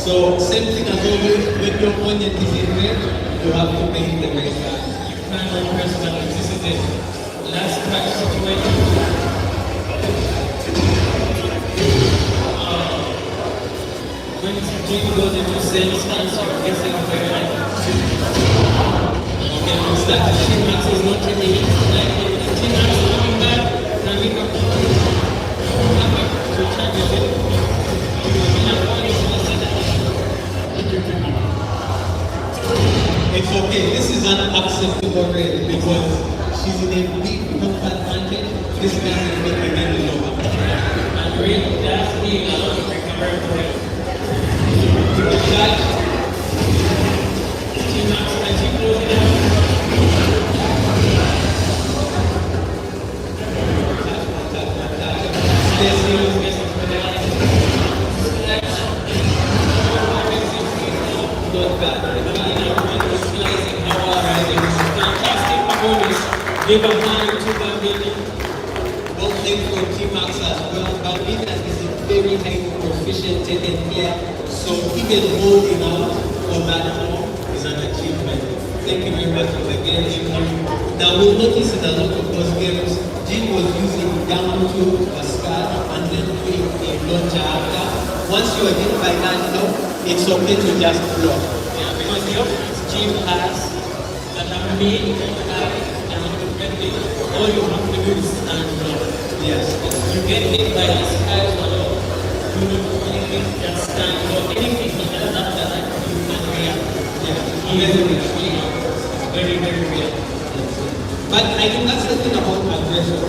So same thing as always, when your opponent is in red, you have to pay the red card. You can't press that. This is the last match situation. When Jim goes into sales stance, you're guessing very right. Okay, we start. Team Max is not really hit. Team Max is coming back, and we come back to charge it. It's okay, this is unacceptable already because she's in a big home advantage. This doesn't make the game over. And really, that's being allowed to recover for it. Team Max, as you close it out. Stay serious, get some penalty. Not bad. Give a hand to Bambina. Well played for Team Max as well. Bambina is a very highly proficient Tekken player, so even holding out for that home is an achievement. Thank you very much for the game. Now we'll notice in a lot of those games, Jin was using down to Pascal and then doing a launcher after. Once you are hit by that, it's okay to just block. Yeah, because the offense Jin has that are made all you have to do is stand up. Yes. You get hit by the sky or you don't do anything, just stand up. Anything he does after that, you can react. Yeah. Very, very real. But I think that's the thing about aggression.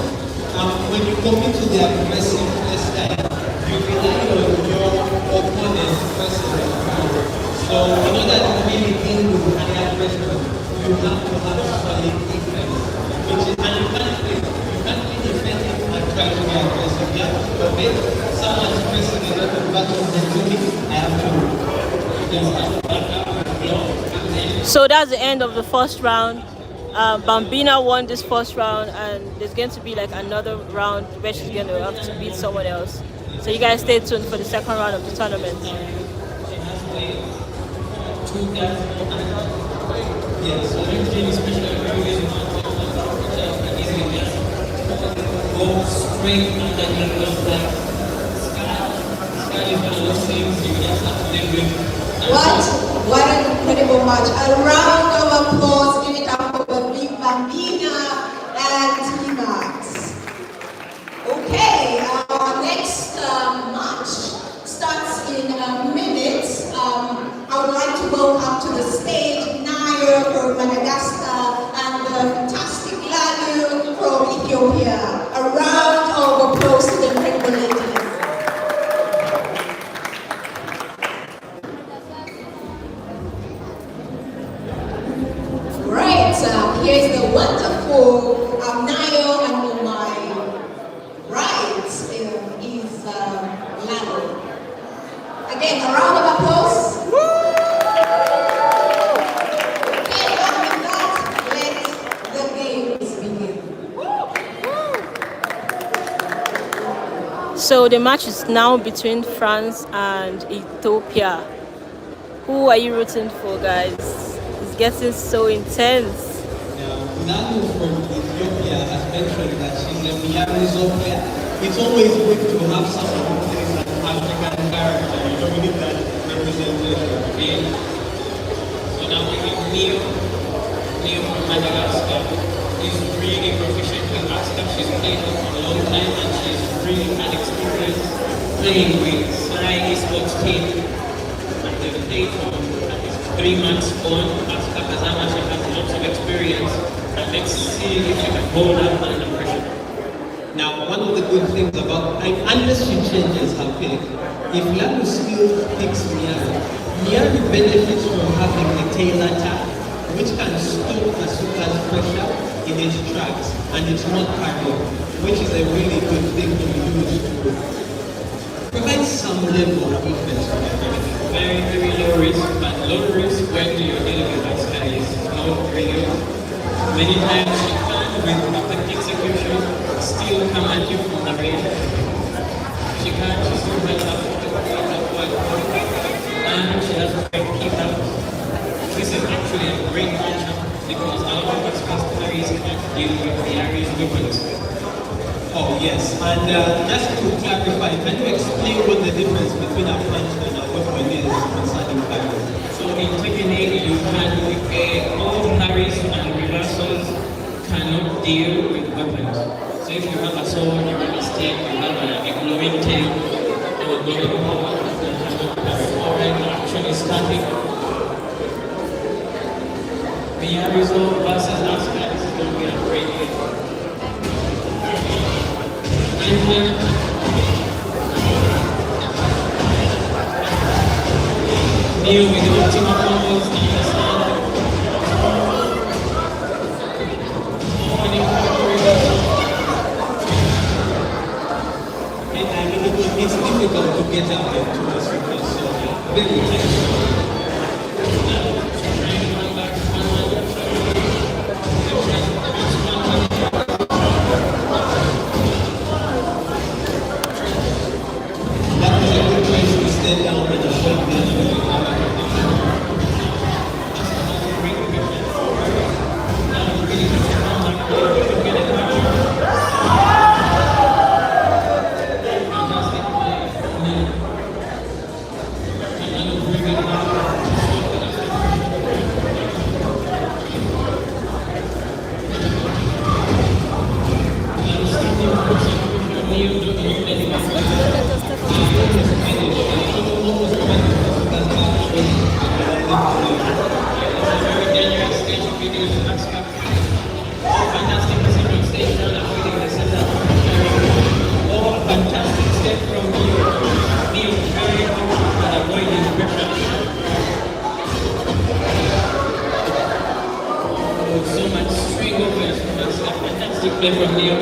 When you come into the aggressive play style, you rely on your opponent first of all. So in order to really deal with high aggression, you have to have a solid defense. And you can't be defending and trying to be aggressive. You have to commit. Someone's pressing a lot of buttons and doing I have to just have to back up and block. So that's the end of the first round. Bambina won this first round, and there's going to be like another round where she's going to have to beat someone else. So you guys stay tuned for the second round of the tournament. Yes, so go straight underneath those blocks. Sky is one of those things you just have to live with. What an incredible match. A round of applause. Give it up for the big Bambina and Team Max. Okay, our next match starts in a minute. I would like to welcome to the stage Nayo from Madagascar and the fantastic Ladu from Ethiopia. A round of applause to the incredible ladies. Right, here's the wonderful Nayo, and on my right is Ladu. Again, a round of applause. So the match is now between France and Ethiopia. Who are you rooting for, guys? It's getting so intense. Nanu from Ethiopia has mentioned that she's a Miyamoto player. It's always good to have someone who plays an African character. You know, we need that representation. Okay? So now we have Neo from Madagascar. She's really proficient with that stuff. She's played for a long time and she's really had experience playing with SWAHILI Esports team. And they've played for 3 months on at Takazama. She has lots of experience. And let's see if she can hold up under pressure. Now, one of the good things about, unless she changes her pick, if Lamu still picks Miari benefits from having a tail attack, which can stop Asuka's pressure in its tracks, and it's not carried, which is a really good thing to use to provide some level of defense. Very, very low risk, but low risk when you're dealing with that guy is not really. Many times she can, with perfect execution, still come at you from the range. She can, she still has up and she has a great keep out. This is actually a great matchup because a lot of experienced players can deal with the area's weapons. Oh yes, and just to clarify, can you explain what the difference between a punch and a weapon is concerning parries? So in Tekken 8, you can all parries and reversals cannot deal with weapons. So if you have a sword, you have a stick, you have a glowing tail, or glowing ball, already actually static. Miyamoto versus Asuka is going to be a great game. Neo with the ultimate combos in the stand. It's difficult to get out there to us because very tight. Play from Neo.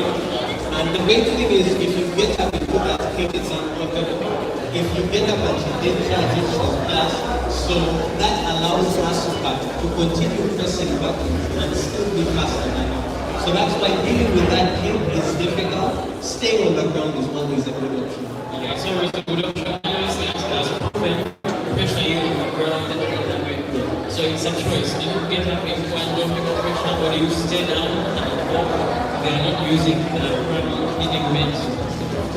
And the great thing is, if you get up and put that kick, it's unblockable. If you get up and she did charge it, she's fast. So that allows Asuka to continue pressing buttons and still be faster than her. So that's why dealing with that kick is difficult. Staying on the ground is always a good option. Yeah, it's always a good option. Pressure you on the ground and that way. So it's a choice. Do you get up if one don't make a pressure, or do you stay down and walk? They are not using the hitting meds.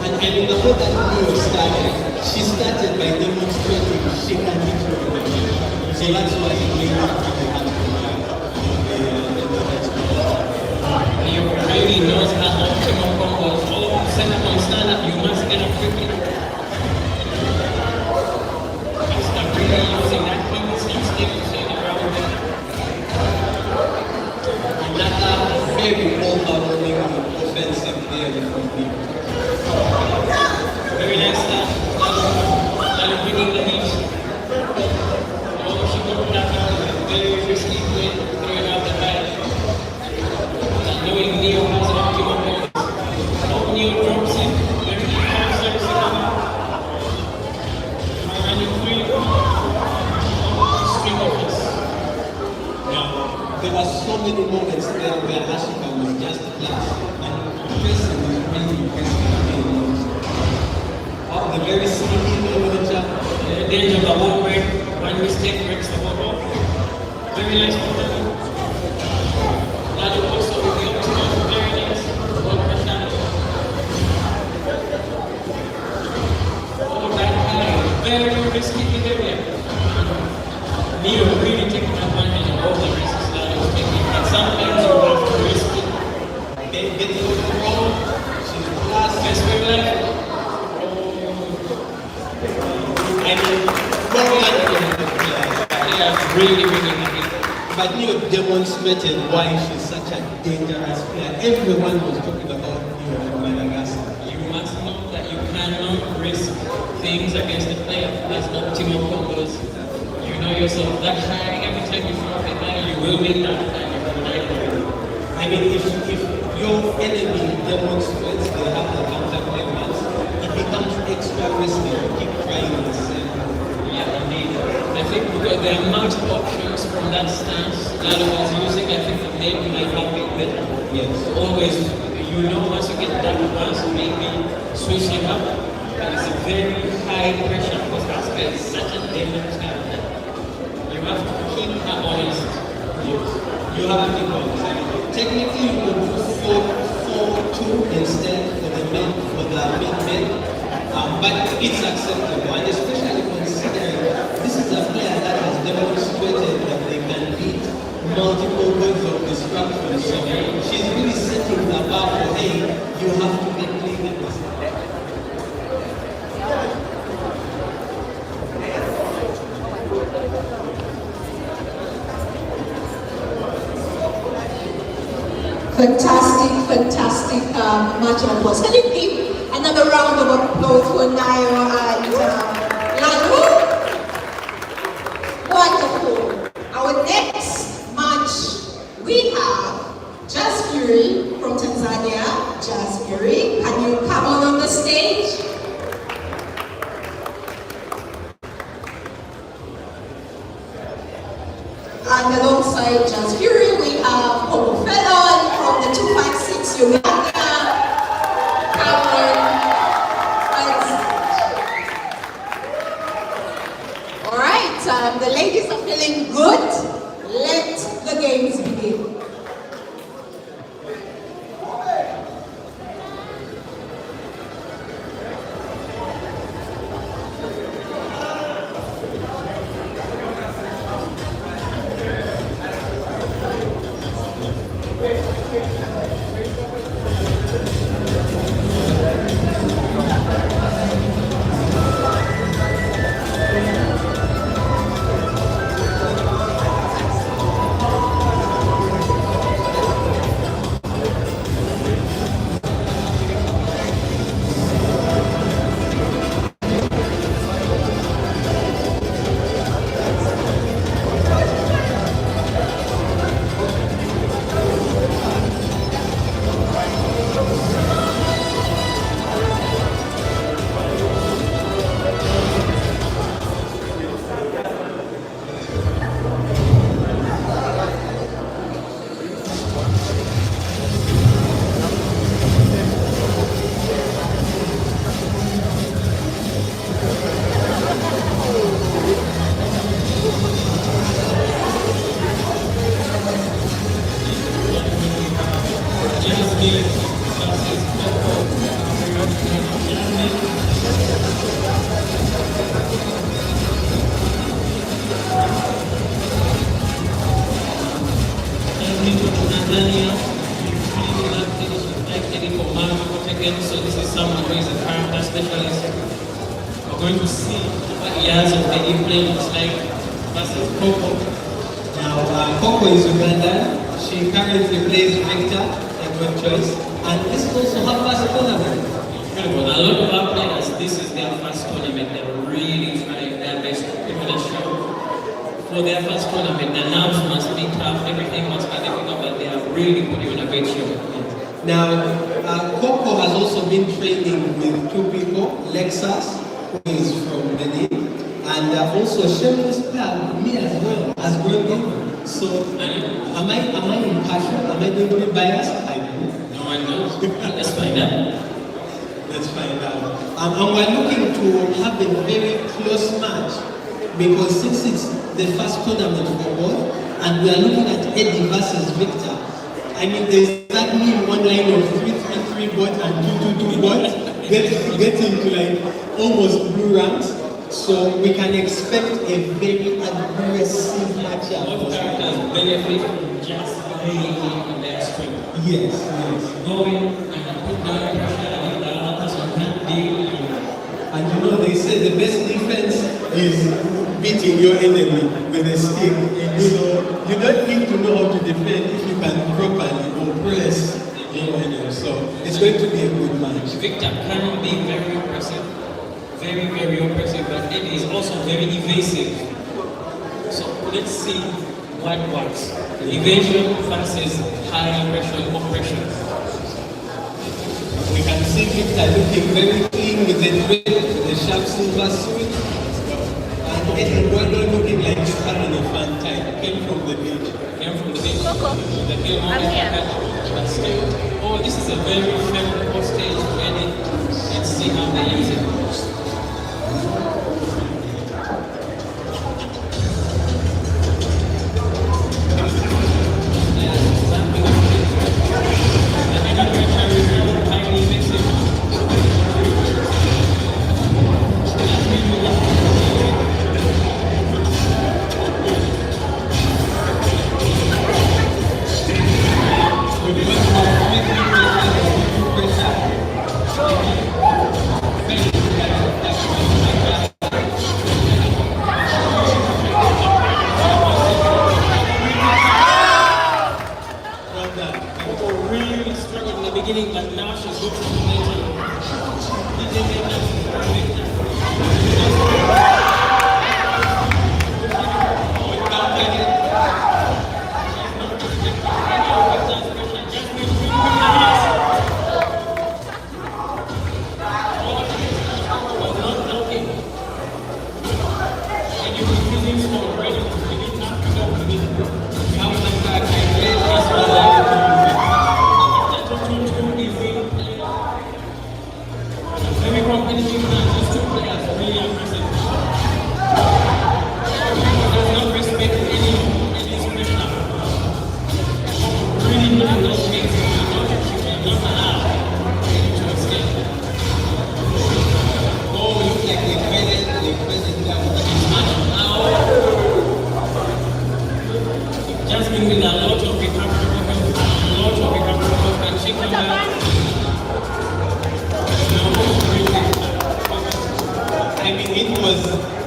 And in the way that Neo started, she started by demonstrating she can hit her. So that's why she made it Neo really knows how optimal combos. Oh, set up on stand up, you must get up quickly. Start really using that constant stick to say the ground. And that's very overwhelming offensive there from people. Very nice stuff. Now bringing the heat. Oh, she got that down very risky way, throwing out the back. And knowing Neo has an optimal point. Oh, Neo drops it. Very nice service again. Running through. String of this. There were so many moments there where Asuka was just class and pressing was really impressive. the very sneaky manager. The danger of a one break, one mistake breaks the whole ball. Very nice tournament. That also with the optimal, very nice. One pressure. Oh, that high. Very risky behavior. Neo really taking advantage of all the risks that he was taking. And sometimes you have to risk it. Getting over the ball. She's class. Best way of life. I mean, well done to the players. Yeah, really, really happy. But Neo demonstrated why she's such a dangerous player. Everyone was talking about Neo from Madagascar. You must know that you cannot risk things against the player as optimal combos. You know yourself that high, every time you throw it there, you will make that and you will die. I mean, if your enemy demonstrates they have the counter elements, it becomes extra risky to keep trying the same. Yeah, indeed. I think because there are multiple options from that stance that I was using, I think the name might have been better. Yes. Always, you know, once you get that once, maybe switching up, and it's a very high pressure because Asuka is such a dangerous character. You have to keep her honest. You have to keep on. Technically, you could do 4-4-2 instead for the mid-mid, but it's acceptable, and especially considering this is a player that has demonstrated that they can beat multiple waves of destruction. So she's really setting the bar for, hey, you have to get playing at this. Fantastic match of applause. Can you give another round of applause for Nayo and Lalo? Wonderful. Our next match, we have Jazz Fury from Tanzania. Jazz Fury, can you come on the stage? And alongside Jazz Fury, we have Homo Felon from the 256 Uganda. Cameron. All right, the ladies are feeling good. Let the games begin. Tanzania, really love Tekken. She's like Tekken for multiple Tekken, so this is someone who is a character specialist. We're going to see what years of Tekken play looks like versus Coco. Now, Coco is Uganda. She currently plays Victor, a good choice. And this is also her first tournament. Incredible. A lot of our players, this is their first tournament. They're really trying their best to give it a show. For their first tournament, the nerves must be tough, everything must be difficult, but they are really putting on a great show. Now, Coco has also been training with two people, Lexus, who is from Benin, and also shameless player, me as well, as grown gamer. So, am I impartial? Am I going to be biased? I do. No one knows. Let's find out. Let's find out. And we're looking to have a very close match because since it's the first tournament for both, and we are looking at Eddie versus Victor. I mean, there's that meme one line of 3-3-3 bot and 2-2-2 bot getting to like almost blue ranks. So we can expect a very aggressive matchup. Both characters benefit from just being on their stream. Yes, yes. Going and put down pressure and the other person can't deal. And you know, they say the best defense is beating your enemy with a stick. So you don't need to know how to defend if you can properly oppress your enemy. So it's going to be a good match. Victor can be very impressive. Very, very impressive, but Eddie is also very evasive. So let's see what works. Evasion versus high aggression oppression. We can see Victor looking very clean with the red, the sharp silver suit. And Eddie Guado looking like he's having a fun time. Came from the beach. Came from the beach. Coco, I'm here. Oh, this is a very favorable stage for Eddie. Let's see how they use it. But now she's looking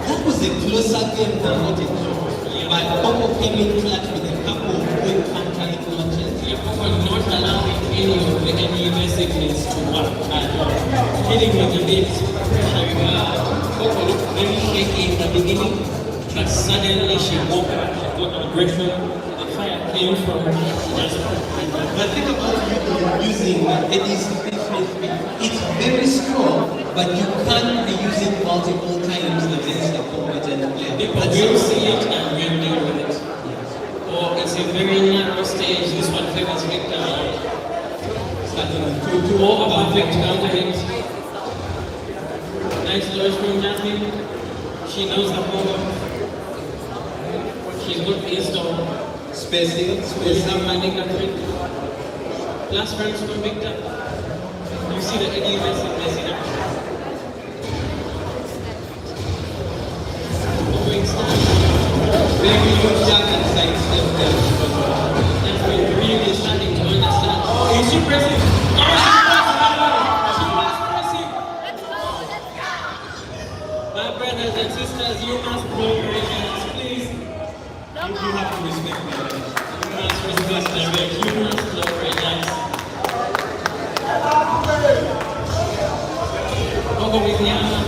that was a closer game than what it looked. But Coco came in clutch with a couple of good counter launches. Coco not allowing any of the evasiveness to work at all. Hitting with the bit. Coco looked very shaky in the beginning, but suddenly she woke up, she got aggression. The fire came from just. But think about using Eddie's 333. It's very strong, but you can't be using multiple times against a competent player. People will see it and will deal with it. Or it's a very narrow stage, this one favors Victor. Or about Victor counter hit. Nice launch from Jasmine. She knows the combo. She's good install. Spacing. Minding the trick. Last runs from Victor. You see the Eddie messing up. Very good jump and side step there. That's been really starting to understand. Oh, is she pressing? She was pressing. My brothers and sisters, you must blow your hands, please. You have to respect me. You must respect the red. You must blow your hands. Coco with Yana,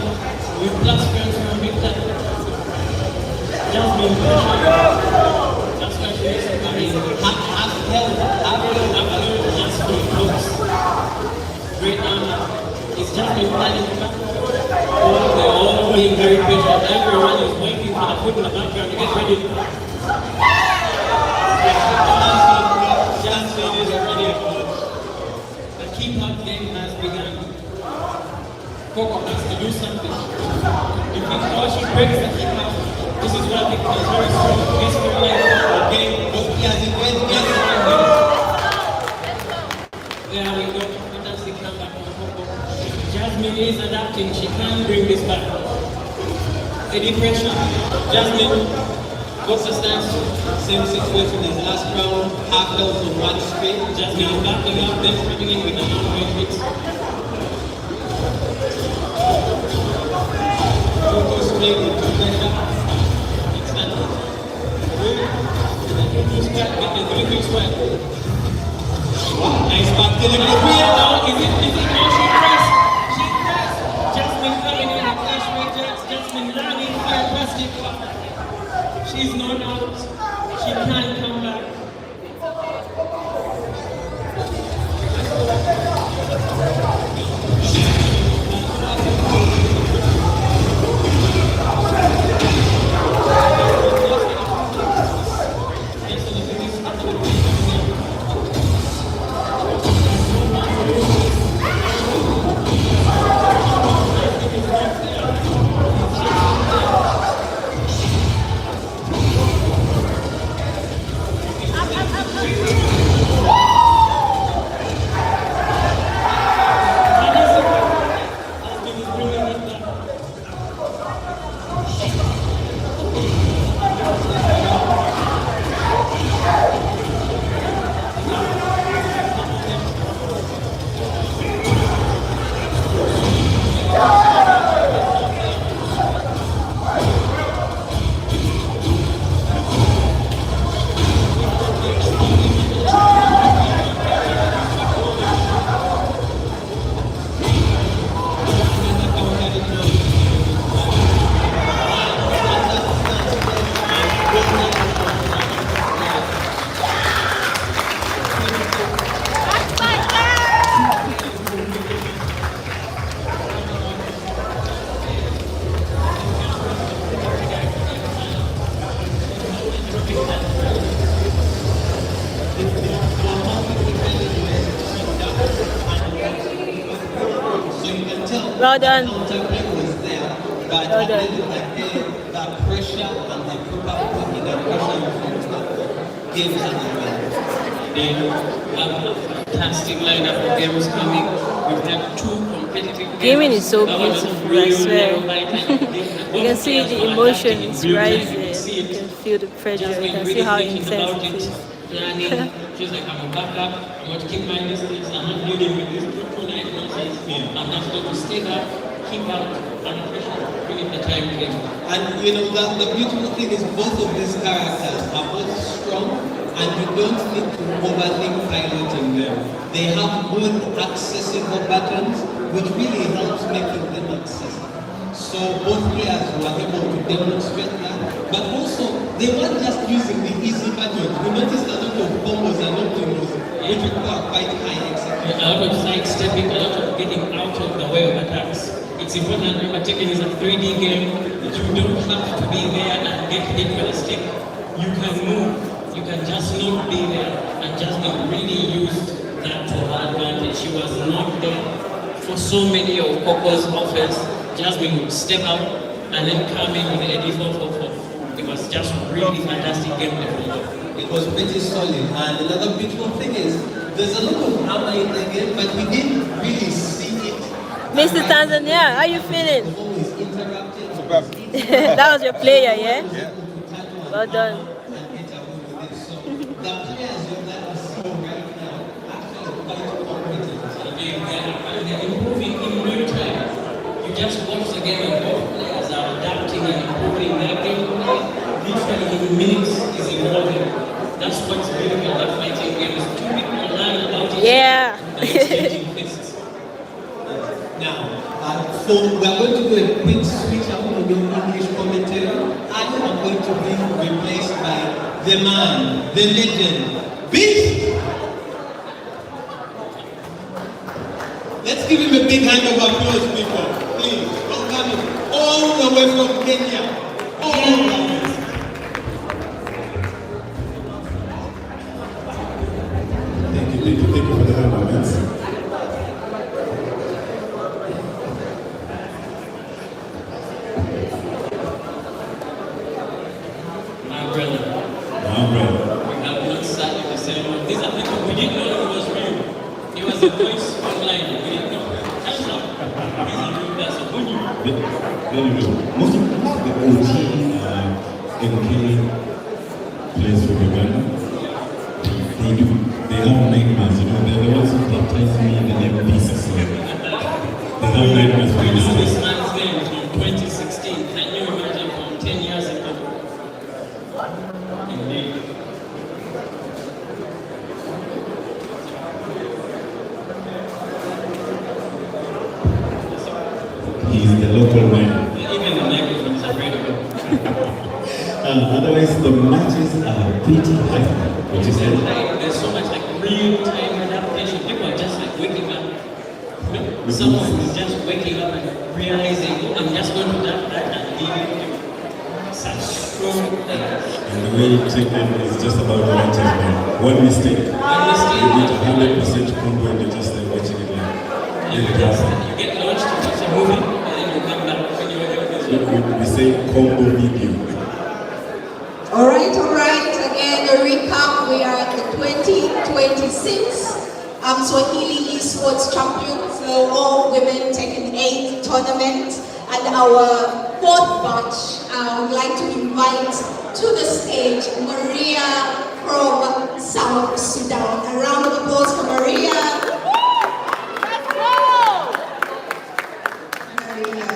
with plus friends from Victor. Just been just like she is carrying half just for looks. Great armor. It's just been planning back. Oh, they're all being very patient. Everyone is waiting for the foot in the background to get ready. Just is ready. The keep-up game has begun. Coco has to do something. If she breaks the kick out, this is what I think is very strong. Yes, okay, both players in red, yes, there we go. Fantastic comeback from Coco. Jasmine is adapting. She can bring this back. Any pressure? Jasmine, what's the stance? Same situation as last round, half health on one straight. Jasmine backing up, then coming in with a long-range hit. Coco straight with pressure. It's not good. Get the quick sweat. Nice back delivery. Now, is it now she pressed? She pressed. Jasmine coming in with flash rejects. Jasmine landing fire plastic. She's not out. She can't come back. Well done. Was there, but Well done. the pressure and the proper working and pressure games are They have a fantastic lineup of games coming. We've had two competitive games. Gaming is so That was beautiful, really, I swear. really light. You can see the emotions rising. You can feel the pressure. You Jasmine can really see how thinking intense about it is. planning. She's like, I'm a backup. I'm going to keep my distance. I'm not dealing with this tonight nonsense. I'm not going to stay back, keep out under pressure, bring it the time came. And you know, the beautiful thing is both of these characters are both strong and you don't need to overthink piloting them. They have good accessible buttons which really helps making them accessible. So both players were able to demonstrate that. But also, they weren't just using the easy buttons. We noticed a lot of combos and optimals which require quite high execution. A lot of sidestepping, a lot of getting out of the way of attacks. It's important to remember Tekken is a 3D game. You don't have to be there and get hit with a stick. You can move. You can just not be there. And Jasmine really used that to her advantage. She was not there for so many of Coco's offense. Jasmine would step out and then come in with the 8444. It was just really fantastic game development. It was pretty solid. And another beautiful thing is, there's a lot of hammer in the game, but we didn't really see it. Mr. Tanzania, how you feeling? Always interrupted. That was your player, yeah? Yeah. Well done. The players that are seeing right now actually quite competent. They're improving in real time. You just watch the game and both players are adapting and improving their gameplay. Literally in minutes is evolving. That's what's beautiful about fighting games. Two people learn about it. Yeah. And exchanging fists. Now, so we're going to do a quick switch up on your English commentary. I am going to be replaced by the man, the legend, Beast. Let's give him a big hand of applause, people. Please, welcome him all the way from Kenya. All the way. Thank you for the hand, man. your voice online. We didn't know. Hands up. That's a good news. Very good. Most of the OG NK players from Uganda, they have nightmares, you know, they're the ones who baptize me in the name of Jesus. They have nightmares for We this know this thing. man's name from 2016. Can you imagine from 10 years ago? Indeed. He's the local man. Even the microphones are ready to go. Otherwise, the matches are pretty high, which is it. There's so much like real-time adaptation. People are just like waking up. You know, someone is just waking up and realizing, oh, I'm just going to that and leaving. Such strong things. And the way Tekken is just about the matches, man. One mistake, you get 100% combo and you're just like watching it like. You get launched to watch a movie and then you come back when you're We say combo video. All right. Again, a recap. We are at the 2026 Swahili Esports Champions for all women Tekken 8 tournament. And our fourth batch, I would like to invite to the stage Maria from South Sudan. A round of applause for Maria. Maria,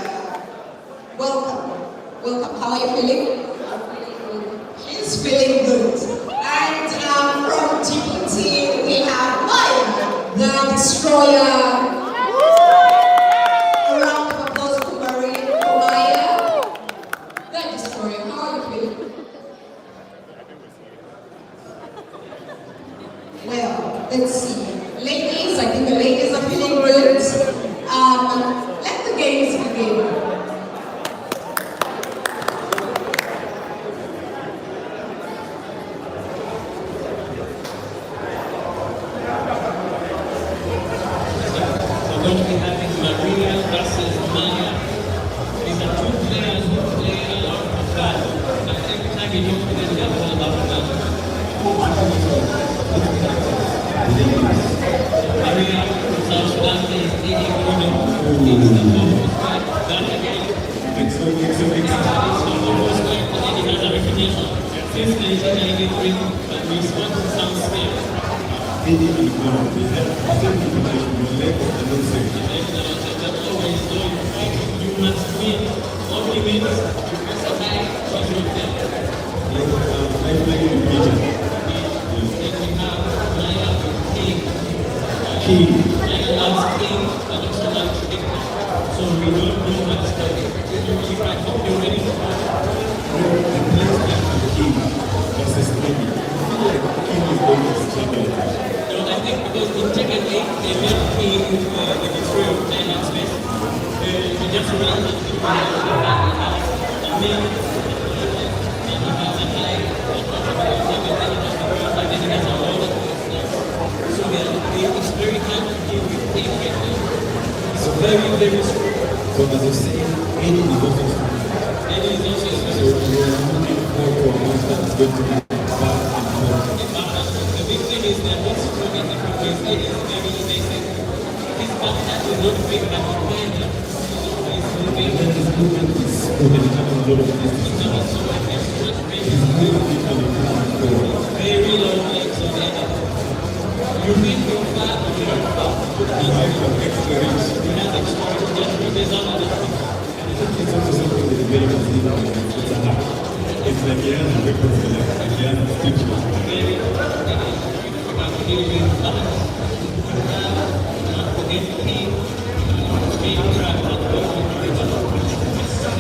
welcome. How are you feeling? She's feeling good. And from Djibouti, we have Maya, the destroyer. A round of applause for Maria, for Maya, the destroyer. How are you feeling? Well, let's see. Ladies, I think the ladies are feeling good. Let the games begin. We're going to be having Maria versus Maya. These are two players who play a lot of fun. And every time you look at them, they're all about fun. Maria from South Sudan plays Eddie Bruno. He's the lowest right back again. He's the lowest right, and Eddie has a reputation. Since 1993, but we want some space. Eddie will go, we have the same reputation, we like it, I don't say. You must win. All he means, you press a high, she's with them. I play in Peter. Then we have Maya King. King. Maya loves King, but also loves King. So we don't know what's coming. You can hope you're ready for that. The place like King versus Eddie. I feel like King is going to struggle. No, I think because in Tekken 8, they made King the destroyer of time and space. He just runs into the and then he has a high, and then he has a lot of stuff. So it's very hard to deal with Tekken. It's very, very strong. So as you say, Eddie is also strong. Eddie is also So we are looking forward to a match that's going to be fast and fun. the big thing is that what's strong in different ways, Eddie is very basic. His back is not big, but he can. And then his movement is good and he can do a lot of distance. He's very good for the movement forward. Very low legs on the end. You think you're fat, but you're not fat. He has some extra reach. You have extra, just represent on the I think it's also something that is very conceivable. It's a hack. It's like he has a weapon for like he has a stitch. very about to deal with balance. Not forget to be trapped at the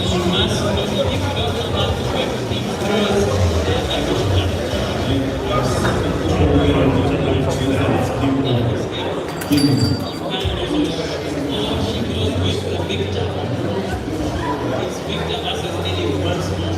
you must know if you don't know how to work with these girls, I will stop. I've seen people where I'm not going to feel that it's giving. She goes with the victor. It's victor versus Eddie once more.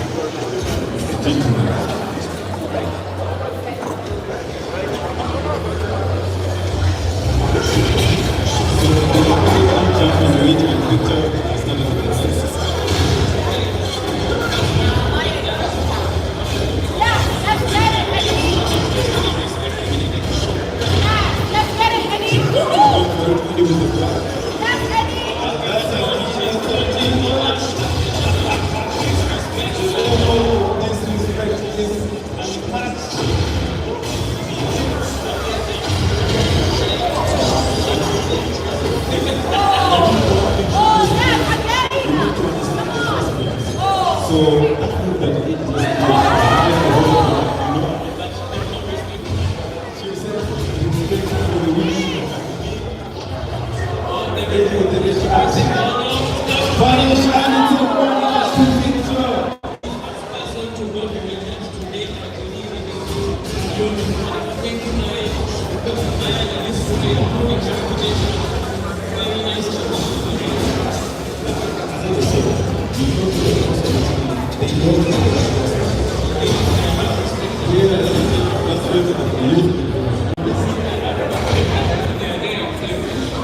Let's get it, Eddie! So that means that it just she said respect for the wish. Financiality to picture.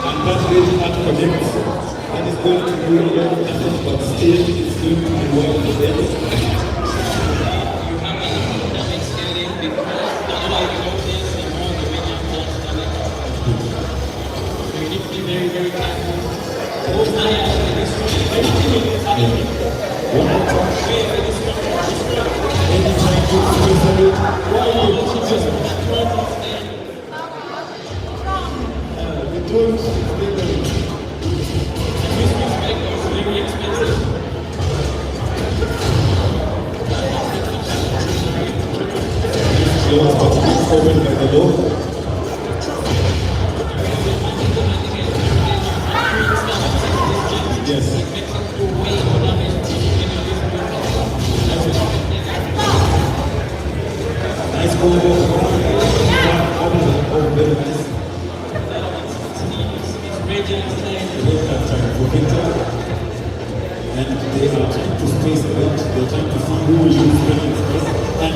And that's really hard to connect. And it's going to be well, but still it's going to be well together. Open by the law. Yes. Nice combo. Very nice. And they are trying to space a bit. They're trying to see who will use Victor space. And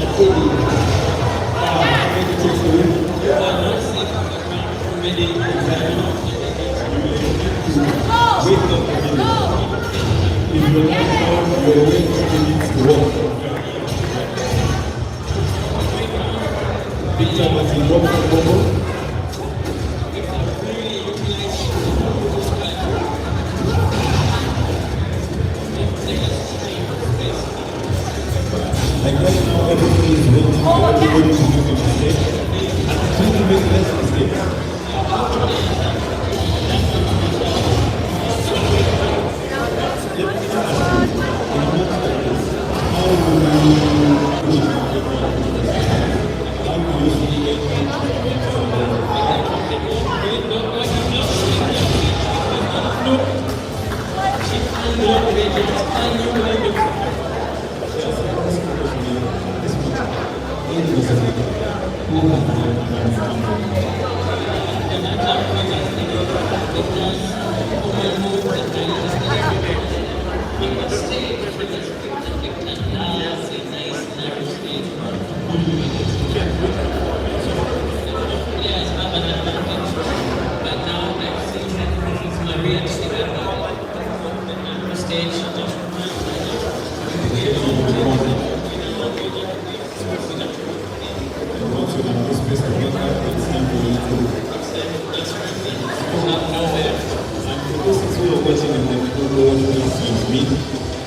Eddie takes the win. Wait up. If you're not down, you're waiting to needs to walk. Victor was in walk for Bobo. Like right now, everybody is waiting for everybody to make a mistake. And trying to make less mistakes.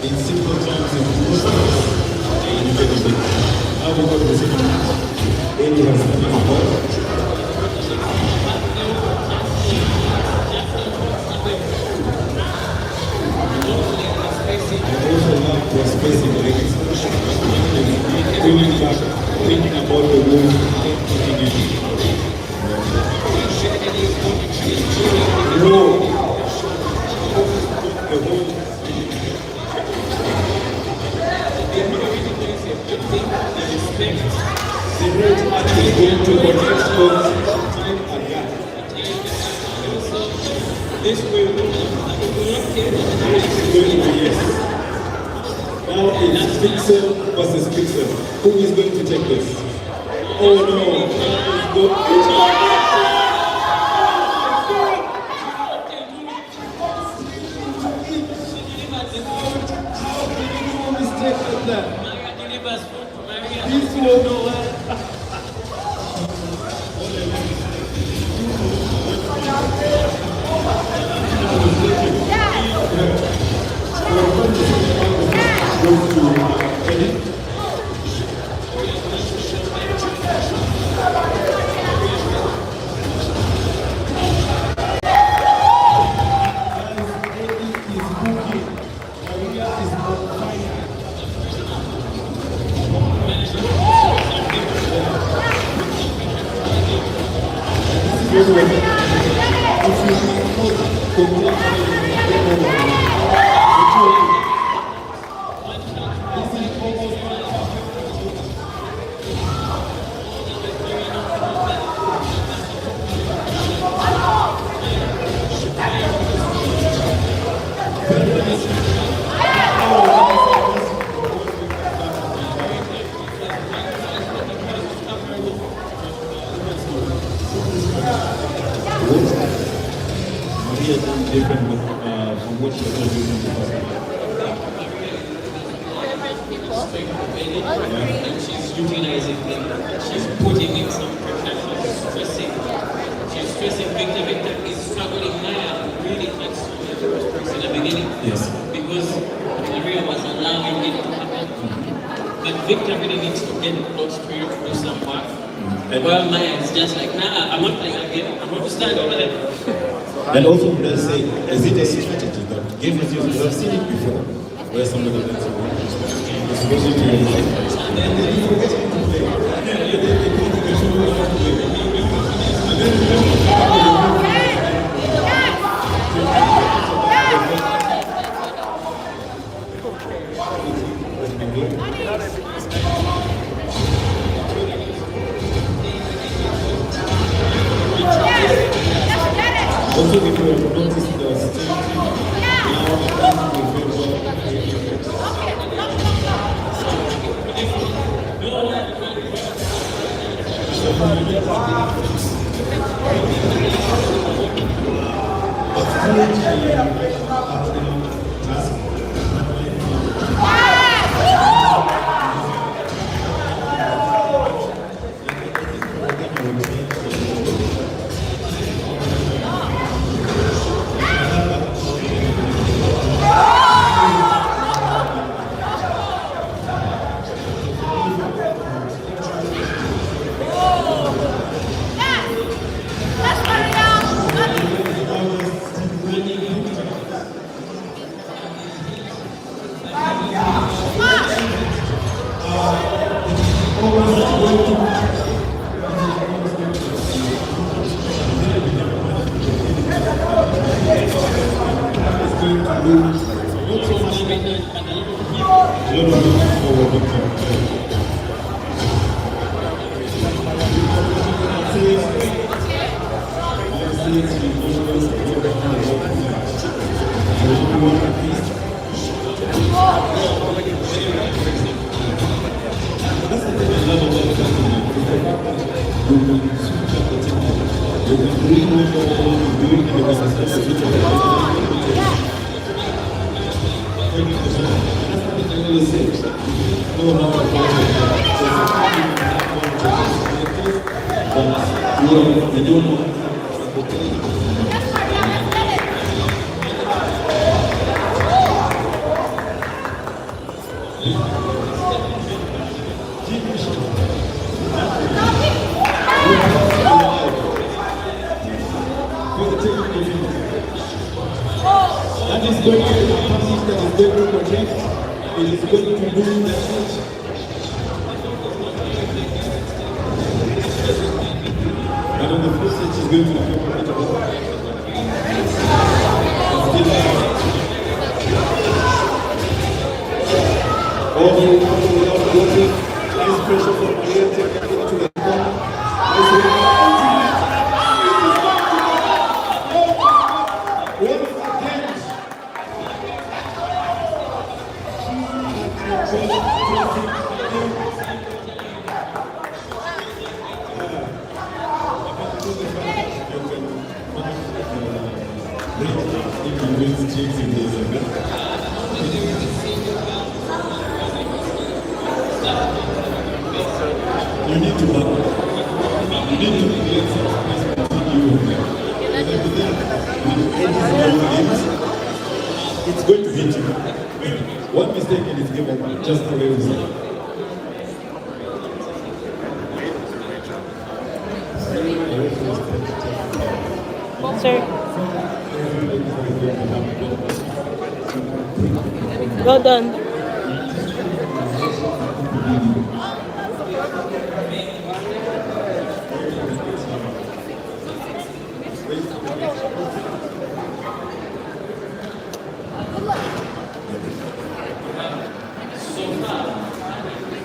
In simple terms, now we got the second match. Eddie has taken the ball. I also love the spacing, like it's going back, thinking about the move, going to the next court, time and gap. This way, yes. Now it's Pixel versus Pixel. Who is going to take this? Oh no, how can you do a mistake like that? This will Different from what you're going to do in the past. And she's utilizing them. She's putting in some pressure. She's stressing. She's stressing Victor. Victor is struggling now. Really thanks to the first person in the beginning. Yes. Because Maria was allowing it to happen. But Victor really needs to get close to you to do some work. Well, Maya is just like, nah, I'm not playing again. I'm going to stand over there. And also, let's say, is it a strategy that game is used? I've seen it before, where somebody is supposed to be and then they forget to play. Also, if you have noticed the stage it's going to hit you. One mistake and it's given just the way we say. Sir. Well done.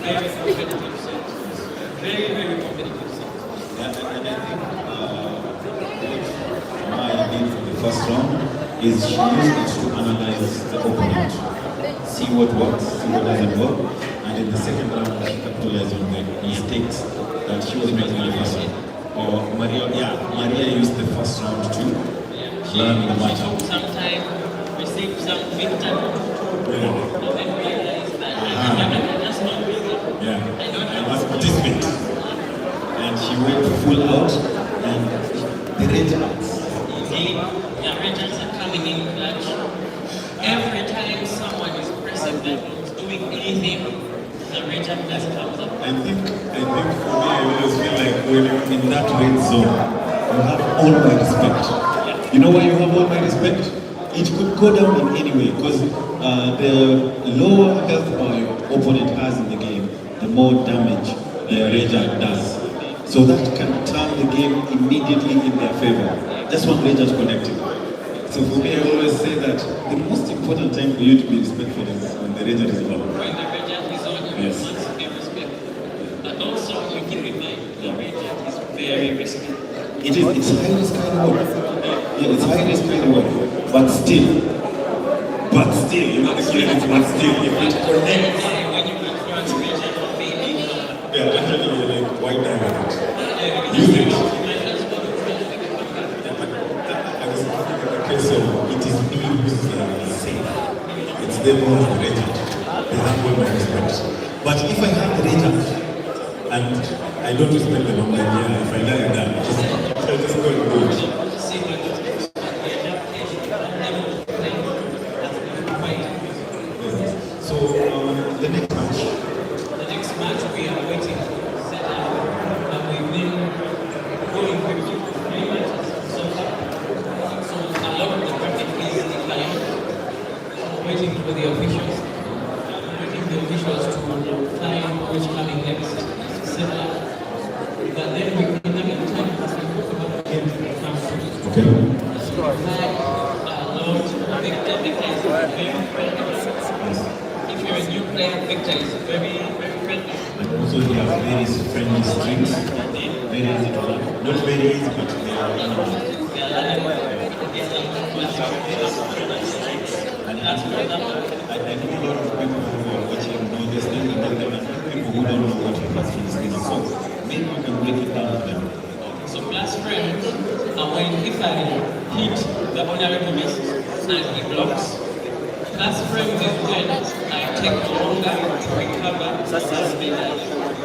very competitive set. Very, very competitive set. Yeah, and I think what Maya did for the first round is she used it to analyze the opponent, see what works, see what doesn't work, and in the second round she capitalized on the mistakes that she was making in the first round. Or Maria used the first round to learn the matchup. Sometimes receive some victory. Yeah. And then realize that that's not really. Yeah, I must participate. And she went full out, and the rage outs. Indeed, the Rangers are coming in clutch. Every time someone is pressing buttons, doing anything, the Ranger plus comes up. I think for me, I always feel like when you're in that red zone, you have all my respect. You know why you have all my respect? It could go down in any way, because the lower health bar your opponent has in the game, the more damage the Ranger does. So that can turn the game immediately in their favor. That's what Rangers connected. So for me, I always say that the most important time for you to be respectful is when the Ranger is on. When the Ranger is on, you Yes. must be respectful. But also, you keep in mind, the Ranger is very risky. It's high risk, high reward. Yeah, it's high risk, high reward. But still, you know the key is but still, if it connects. When you influence Ranger, maybe Yeah, actually, you're like, why diamond? Use it. I was thinking in the case of it is me who's safe. It's them who have the Ranger. They have all my respect. But if I have the Ranger, and I don't respect the long idea, if I die, I die. I'll just go and do it. So the next match. the next match we are waiting for set up. We've been going quickly for 3 matches so far. So a lot of the traffic is declined. Waiting for the officials. Waiting the officials to find who's coming next. Set up. But then we can have a time to talk about the game to come through. Okay. Lord, Victor is very friendly. If you're a new player, Victor is very, very friendly. And also they have very friendly strings. Very easy to learn. Not very easy, but they are learnable. And that's what I know a lot of people who are watching know this thing about them, and people who don't know what plus friends is. So maybe we can break it down to them. So plus friends, when if I hit the honorable miss and he blocks, plus friends is when I take longer to recover the speed.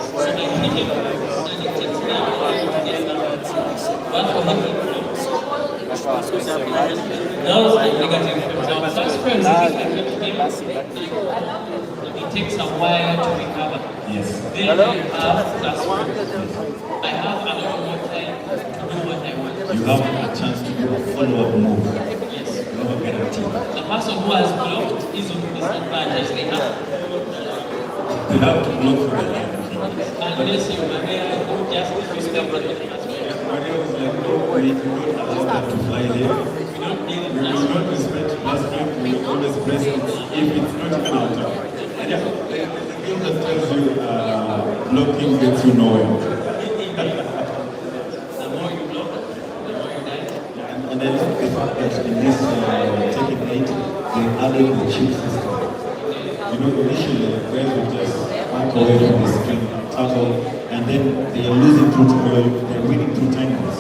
So I hit him and it takes me out to get down. But for him, he blocks. Those are negative friends. Now plus friends, if I hit him, it takes a while to recover. Yes. Then I have plus friends. I have a lot more time to do what I want. You have a chance to do a follow-up move. Yes. You have a guarantee. The person who has blocked is on the disadvantage they have. They have to block for the game. Unless you are there, you just disrespect the person. Maria was like, no, we don't allow that to fly there. We don't need We will not respect last game, we will always press it if it's not even our turn. And yeah, the game that tells you blocking gets you nowhere. The more you block, the more you die. And I like the fact that in this Tekken 8, they added the chip system. You know, initially, guys would just back away from the screen, tackle, and then they are losing through they're winning through timings.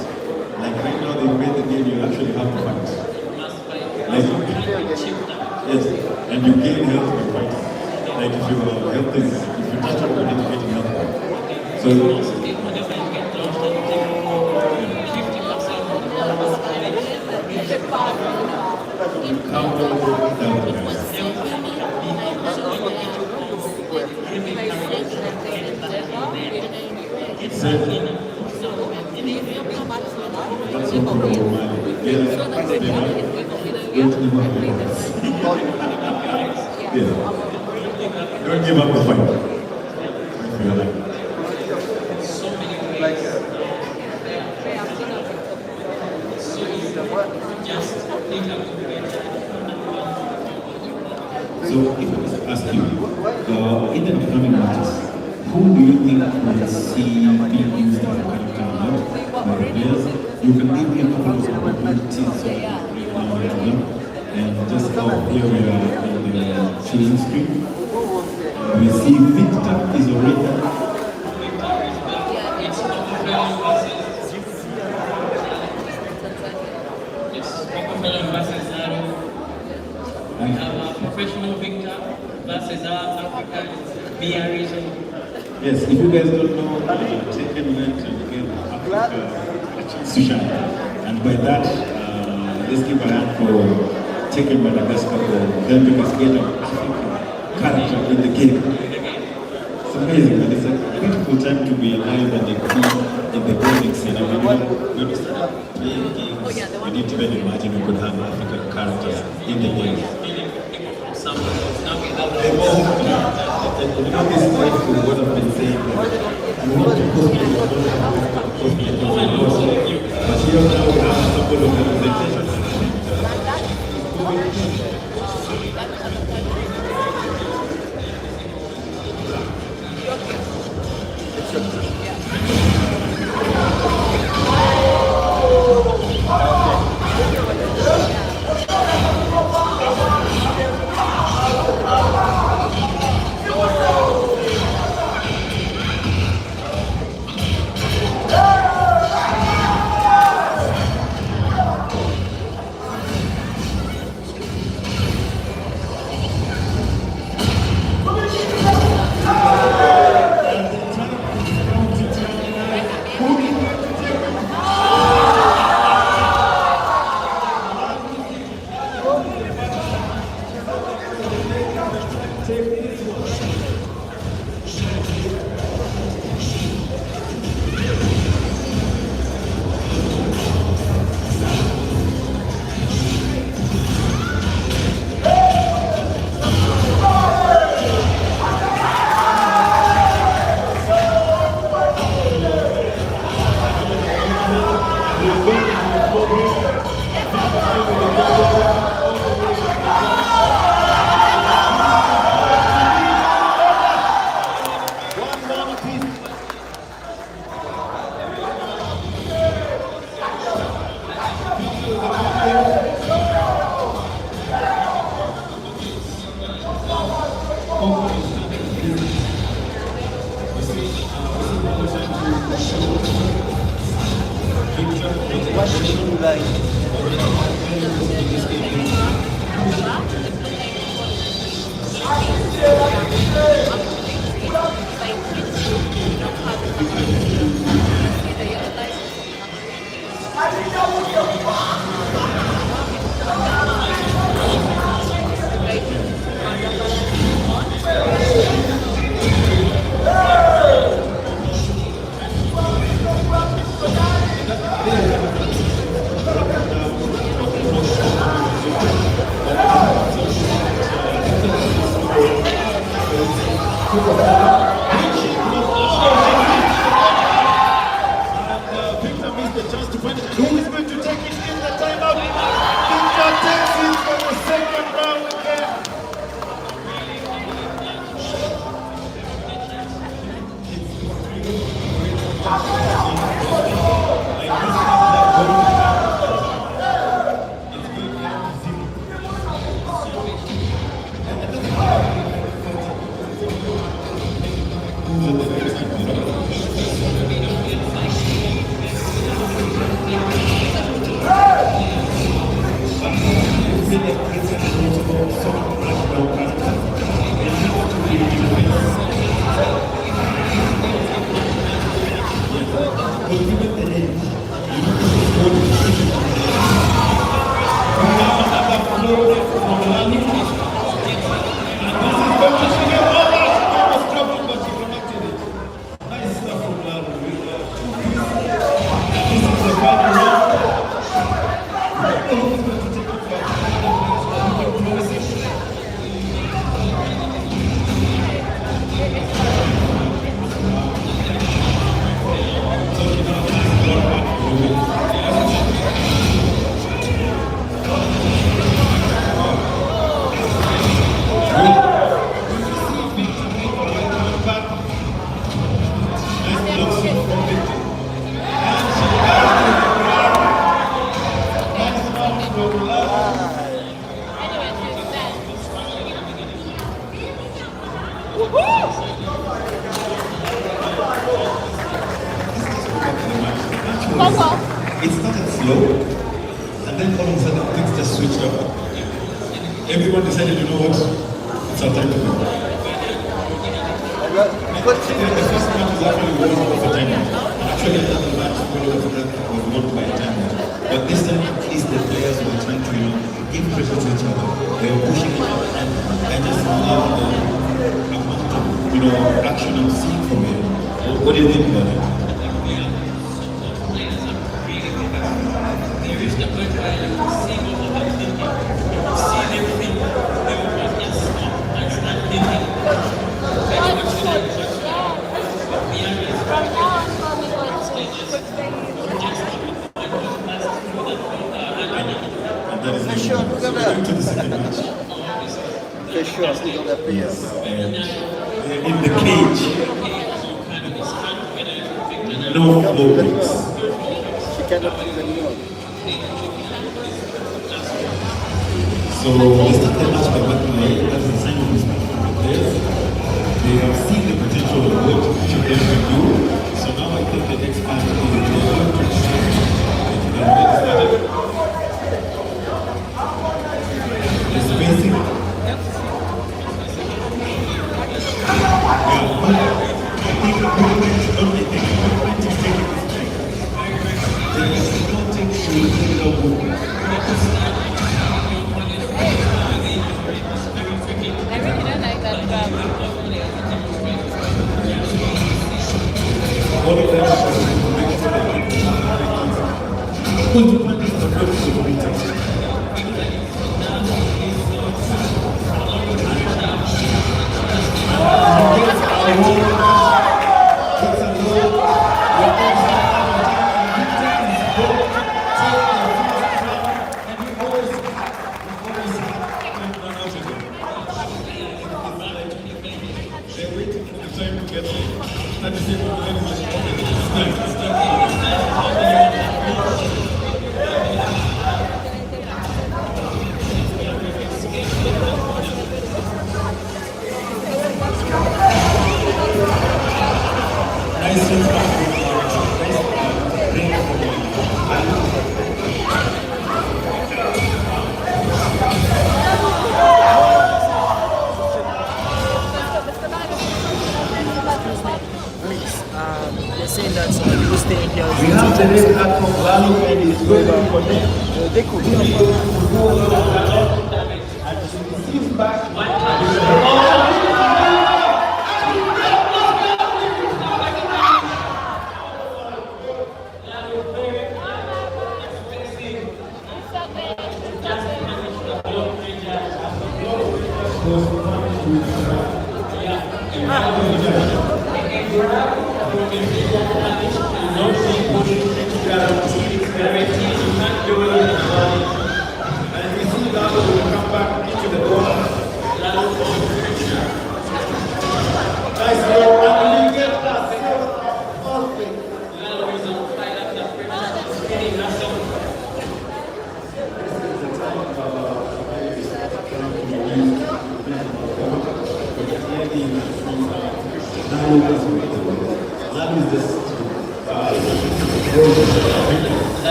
Like right now, they made the game, you actually have to fight. You must fight. Like, You can't be cheap now. yes, and you gain health by fighting. Like if your health is, if you touch up, you need to get health back. So, Whenever you get lost, you take 50% of the count all the health guys. So, that's what people want. Yeah, that's the one. Don't give up the fight. Yeah. Don't give up the fight. If you're like, so many ways. So easy. Just think of it. so if I was to ask you, in the upcoming matches, who do you think will see being used as a character by the players? You can give me a couple of possibilities and just here we are in the choosing screen. We see Victor is already. We have a professional Victor versus our African BR region. Yes, if you guys don't know, Tekken went and gave Africa a chance to shine. And by that, let's give a hand for Tekken Madagascar for helping us get an African character in the game. It's amazing, and it's a beautiful time to be alive and in the gaming scene. I mean, when we started playing games, we didn't even imagine we could have African characters in the game. You know, this is like what I've been saying. You want to copy your but here now we have a couple of representations. It started slow, and then all of a sudden things just switched up. Everyone decided, you know what, it's our time to go. The first match was actually won over time. Actually, another match was won by time. But this time, at least the players were trying to, give pressure to each other. They were pushing it out, and I just love the amount of, action I'm seeing from him. What do you think about it? There is the point where you see what they're thinking. You see them think, they will just stop and start thinking. Very much like Fechou, going to the second match. Fechou, Yes. In the cage. No floats. So we started the match by working away. That is a sign of respect for the players. They have seen the potential of what each of them can do. So now I think the next match is going to shine. The spacing. They're saying that some people staying here. We have the red card from Lalo and he's going to connect. They could.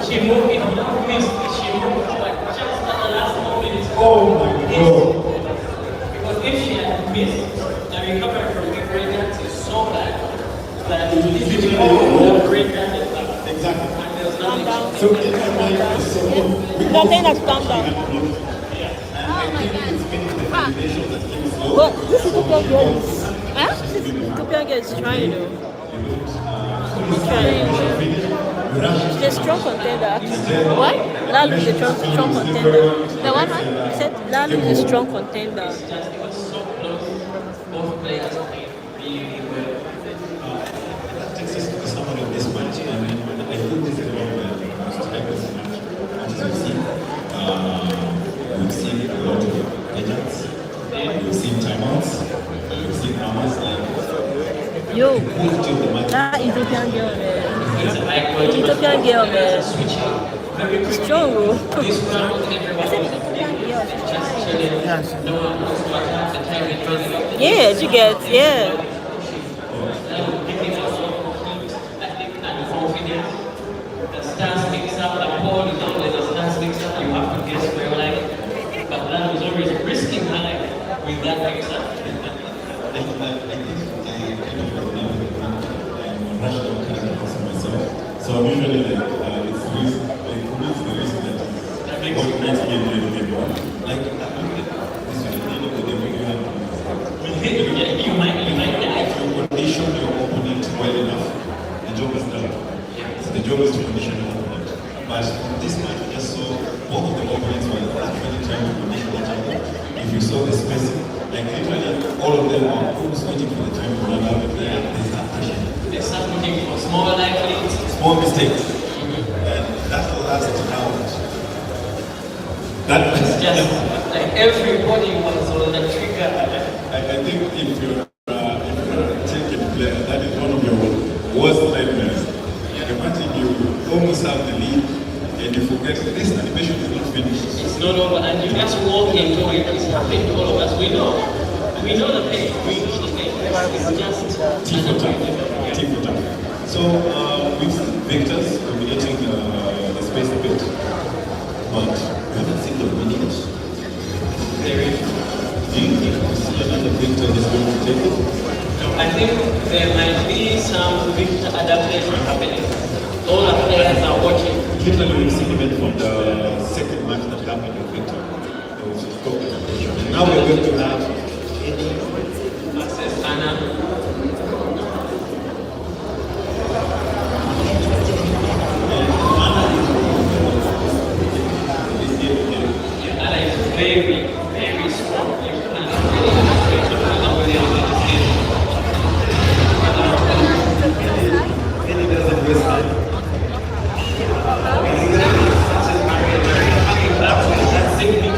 She moved in, missed. She moved like just at the last moment. Oh my God. Because if she had missed, the recovery from the great dance is so bad that it's literally all great dance. Exactly. And there's nothing. So in my mind, so Nothing has calmed down. and I think it's been the combination that came slow. What? This Ethiopian girl is. Huh? This Ethiopian girl is trying though. She's trying. She's a strong contender actually. What? Lalu is a strong contender. The one? I said Lalu is a strong contender. It was so close. Both players played really well. That takes us to the summary of this match, and I think this is one of the most hyped matches we've seen. We've seen a lot of legends. We've seen timeouts. We've seen hours like Yo, quality of the match. that Ethiopian girl, man. It's a high quality. Ethiopian girl, man. Switching. Very quick. Strong, bro. This round, I everyone said was Ethiopian girl, she's trying. no one knows what happened. The time it was. Yeah, you get, yeah. The stance mix up, the ball, you don't let the stance mix up, you have to guess where you're like. But that was always risking her life with that mix up. I think I kind of rational character person myself. So I'm usually like, it's the reason, like, for me, it's the reason that what makes me a little bit more. Like, I'm looking at this one, at the end of the day, when you have You might die. if you condition your opponent well enough, the job is done. So the job is to condition your opponent. But this match, we just saw both of the opponents were actually trying to condition each other. If you saw the spacing, like literally all of them are almost waiting for the time to run out, but there's that pressure. They start looking for small athletes. Small mistakes. And that's the last round. That was Just like everybody was on the trigger. I think if you're a Tekken player, that is one of your worst nightmares. Imagine you almost have the lead and you forget this animation is not finished. It's not over, and you just walk into it. It's happening to all of us. We know the pain. We know the pain. It's just Tea for time. Tea for time. So we've seen victors dominating the space a bit, but we haven't seen the winners. Do you think we see another victor is going to take it? I think there might be some victor adaptation happening. All the players are watching. Literally, we've seen even from the second match that happened with Victor. There was a stop adaptation. And now we're going to have Access Anna. Anna is very, very strong. You can't really expect to find out where they are going to Any doesn't waste time. see.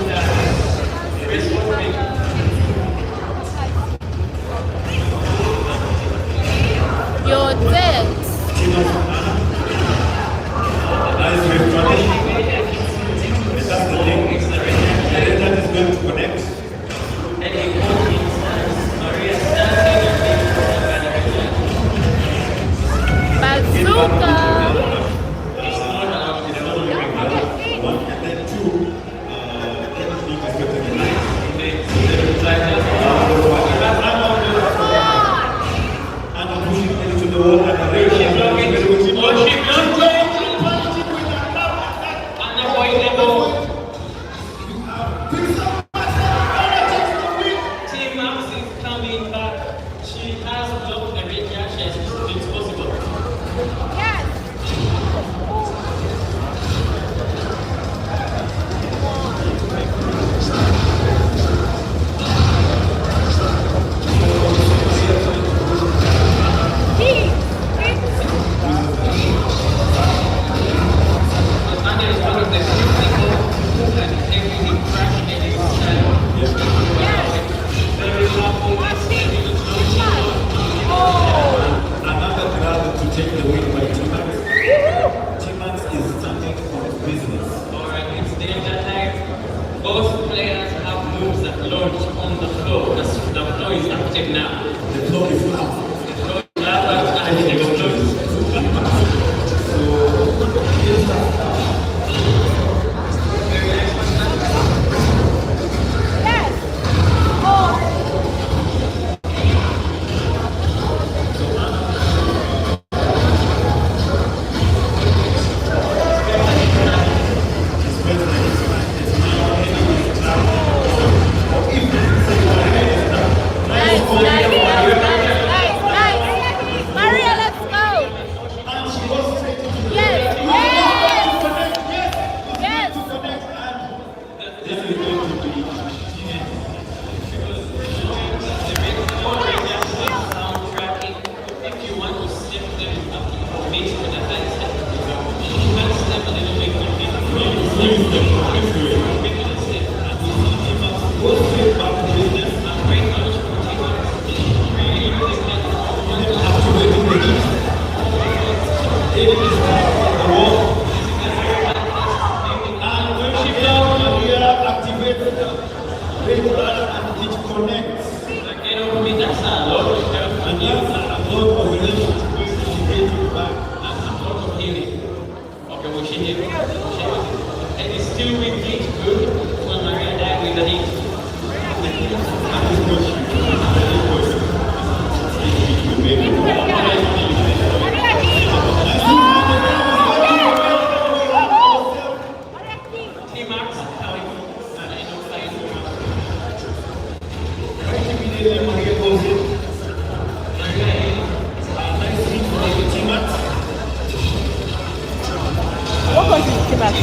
What country is Timax?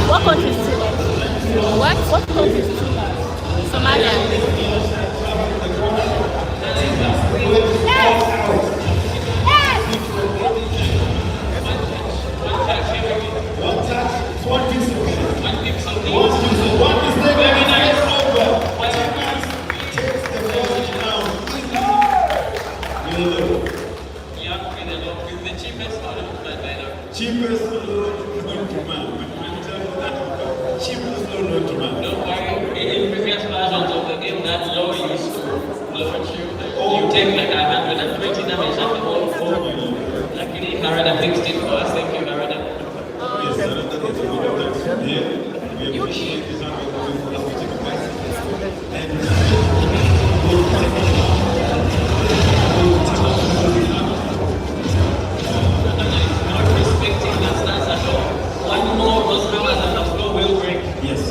What country is Timax? What country is Timax? Somalia. Cheapest known to man. Cheapest known to man. Don't worry, in previous versions of the game, that law used to launch you. You take like 120 damage at the whole floor. Luckily, Harada fixed it for us. Thank you, Harada. Yes, that is a good attack. Yeah, we appreciate this one for us to take advice. Not respecting that stance at all. One more of those numbers and the floor will break. Yes.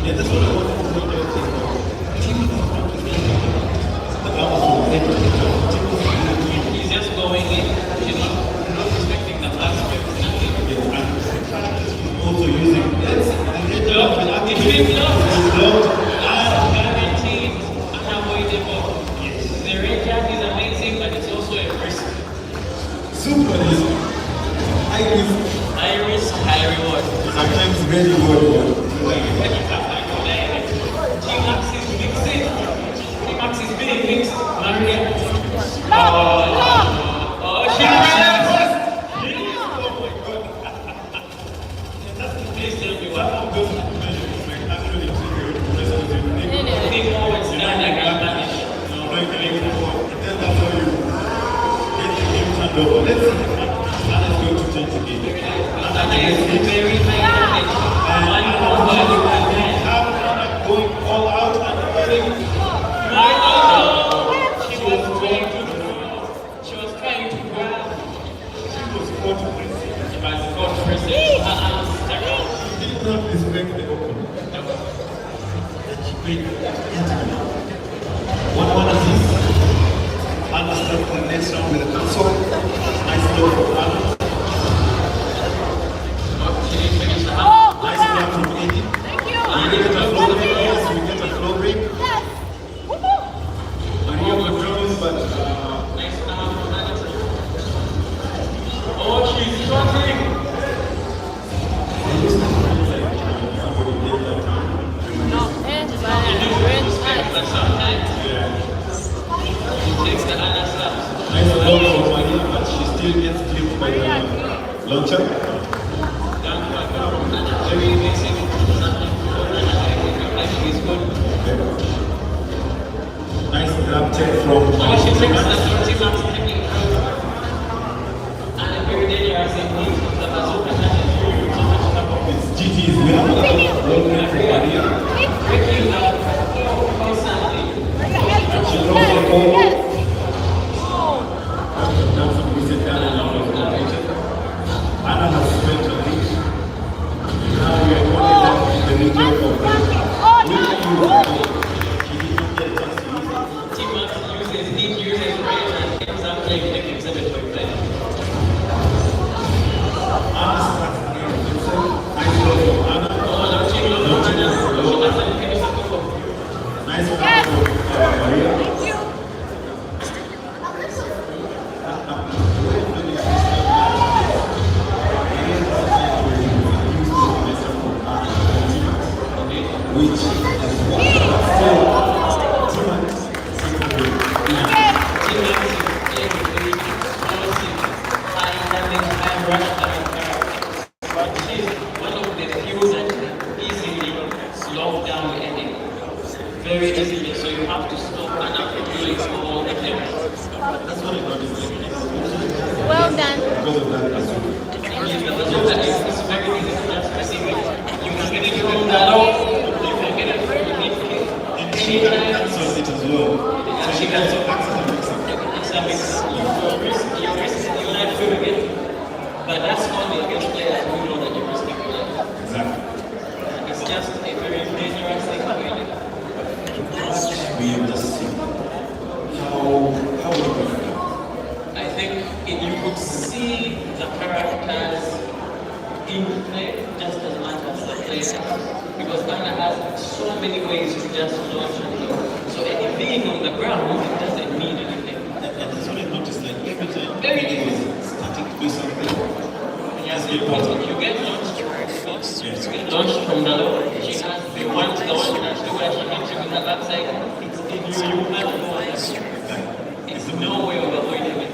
Yeah, that's what I wanted to point out. He's just going in. He's not respecting the last Also using it's been blocked. Guaranteed, unavoidable. The red jack is amazing, but it's also a risk. super risk. High risk, high reward. Sometimes very good. T-Max is mixing. T-Max is being mixed. Maria. She Please tell me what. Think forward, stand like a Spanish. Let's go to change the game. Very dynamic. One more value and then. Going all out and running. She was trying to grab. She was caught with it. She was caught pressing her arms stuck out. She did not respect the opponent. And she played intimately. 1-1 assist. Anna started the next round with a console. Nice goal from Anna. She didn't finish the half. Nice grab from Eddie. We get a flow break. Yes, we get a flow break. Maria controls, but Nice cover from Anna. Oh, she's struggling. But sometimes she takes the Anna slaps. nice goal from Maria, but she still gets clipped by the launcher. Very basic. Something I think is good. Nice grab check from Oh, she takes the 30 marks taking out. And a very dangerous indeed. The bazooka touches you so much trouble. GT is there. Well played from Maria. Breaking out constantly. She drops the ball. Now some visit Anna now from the picture. Anna has spent a week. Now we are only left in the region of the she did not get a chance to use it. T-Max uses deep, uses range, and ends up playing Tekken 7.5. Anna starts again with himself. Nice goal from Anna. Oh, launching low from Anna. She doesn't finish the combo. Nice pass from Maria. that as well. It's very easy to just receive it. You can get it from Dalo, you can get it from Nifty. And she can cancel it as well. So she can also access and mix it. It's a mix. You're risking your life doing it. But that's only against players who know that you're risking your life. Exactly. It's just a very dangerous thing to do. We have just seen. How would you put it? I think if you could see the characters in play just as much as the players. Because Ghana has so many ways to just launch and go. So any being on the ground, it doesn't mean anything. And that's what I noticed, like every time he was starting to do something, Yes, you get launched. You get launched from the low. She has the one that's the where she hits you with the backside. It's in you have no idea. It's no way of avoiding it.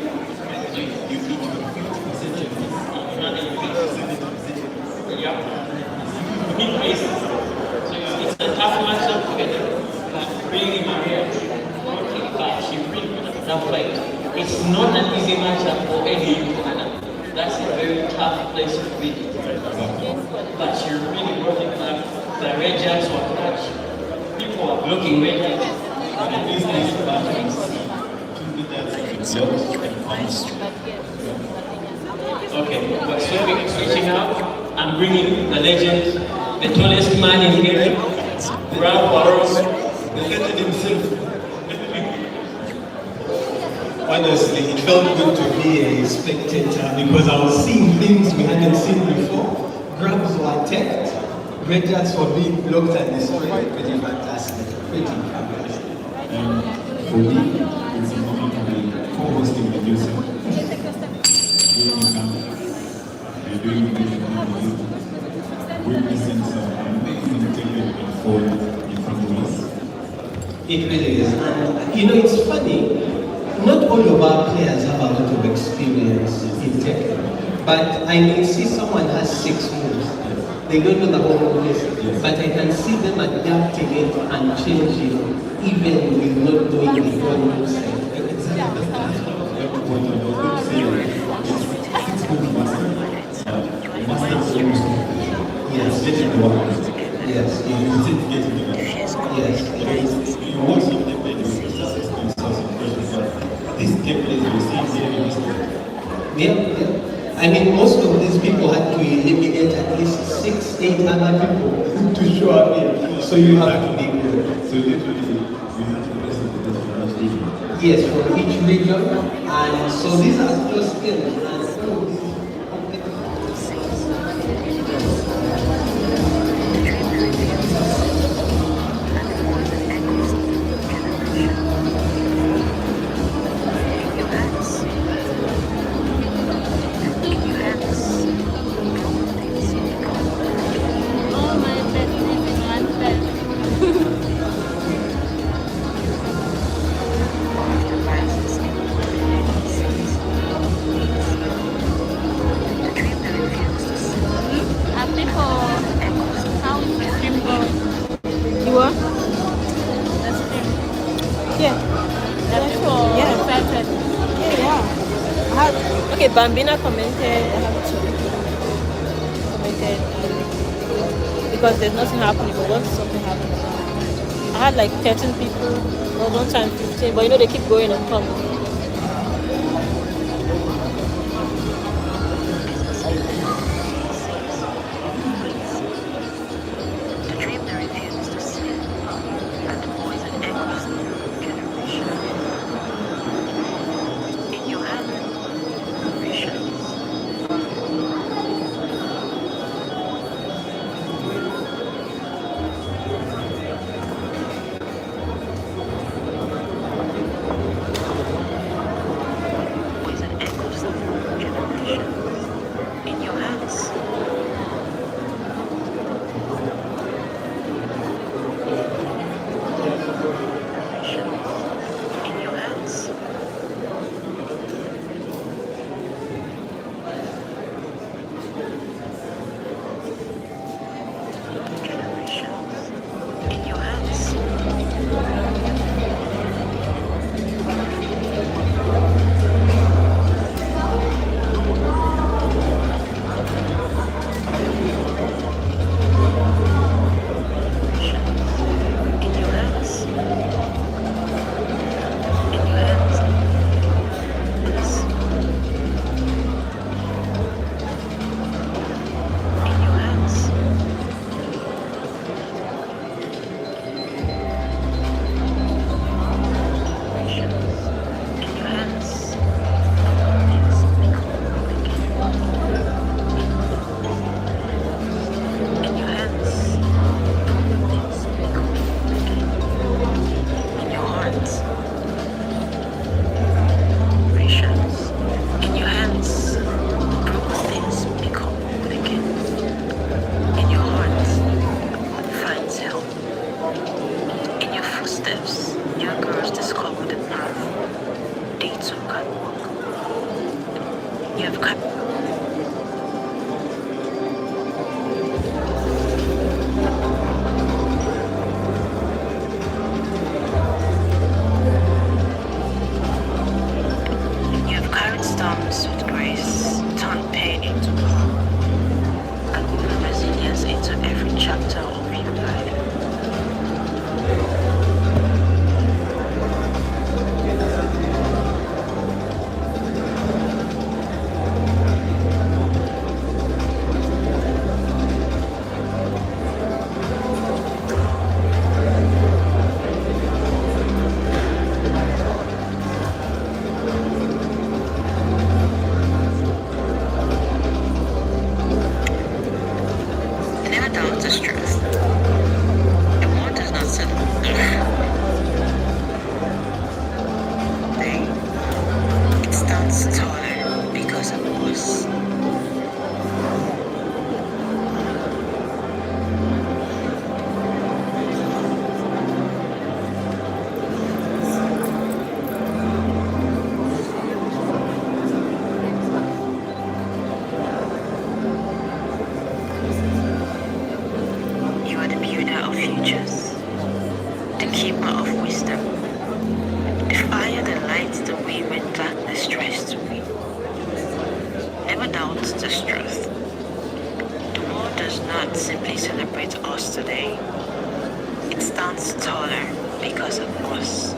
you need to have 50% of this. Running face. 70%. Yeah. Big faces. So it's a tough matchup to get it. But really, Maria, but she really put a tough fight. It's not an easy matchup for any Ghana. That's a very tough place to be. But she really brought it back. The red jacks were clutch. People are blocking red jacks. And these days, two leaders and blocks and pumps. Okay, but switching out, I'm bringing the legend, the tallest man in here, Brad Barros. The legend himself. Honestly, it felt good to be a spectator because I was seeing things we hadn't seen before. Grabs were attacked, red jacks were being blocked and destroyed. Pretty fantastic, pretty fabulous. For me, it's an honor to be co-hosting with you, sir. You're doing amazing. Witnessing some amazing Tekken unfold in front of us. It really is. And you know, it's funny, not all of our players have a lot of experience in Tekken. But I may see someone has 6 moves. They don't know the whole list. But I can see them adapting it and changing even with not knowing the whole move set. Exactly. That's the point I was going to say. It's 6 moves master. Master is almost Yes. getting the one. Yes. You didn't get it again. Yes. You watch some gameplay, you will start asking yourself some questions. But these gameplays you see here in this Yeah. I mean, most of these people had to eliminate at least 6, 8 other people to show up here. So you have to be good. So literally, we have to listen to this from each region. Yes, from each region. And so these are close skills. And some of these You what? Yeah. Okay, Bambina commented. I have to commented because there's nothing happening. But once something happens, I had like 13 people. Well, one time 15, but you know they keep going and coming. futures, the keeper of wisdom, the fire that lights the way when darkness tries to win. Never doubt this truth. The world does not simply celebrate us today. It stands taller because of us.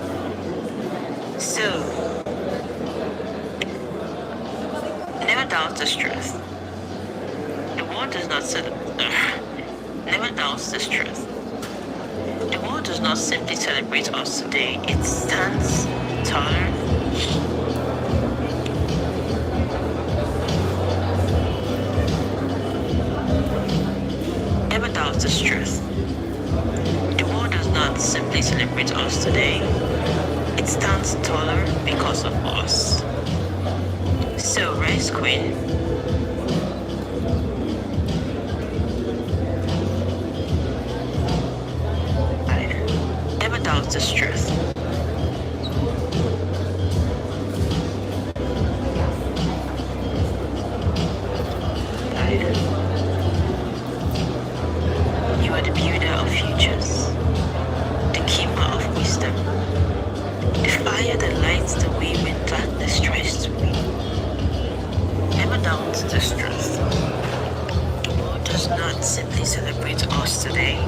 So, never doubt this truth. The world does not never doubts this truth. The world does not simply celebrate us today. It stands taller. Never doubt this truth. The world does not simply celebrate us today. It stands taller because of us. So rise, Queen. I never doubt this truth. You are the builder of futures, the keeper of wisdom, the fire that lights the way when darkness tries to win. Never doubt this truth. The world does not simply celebrate us today.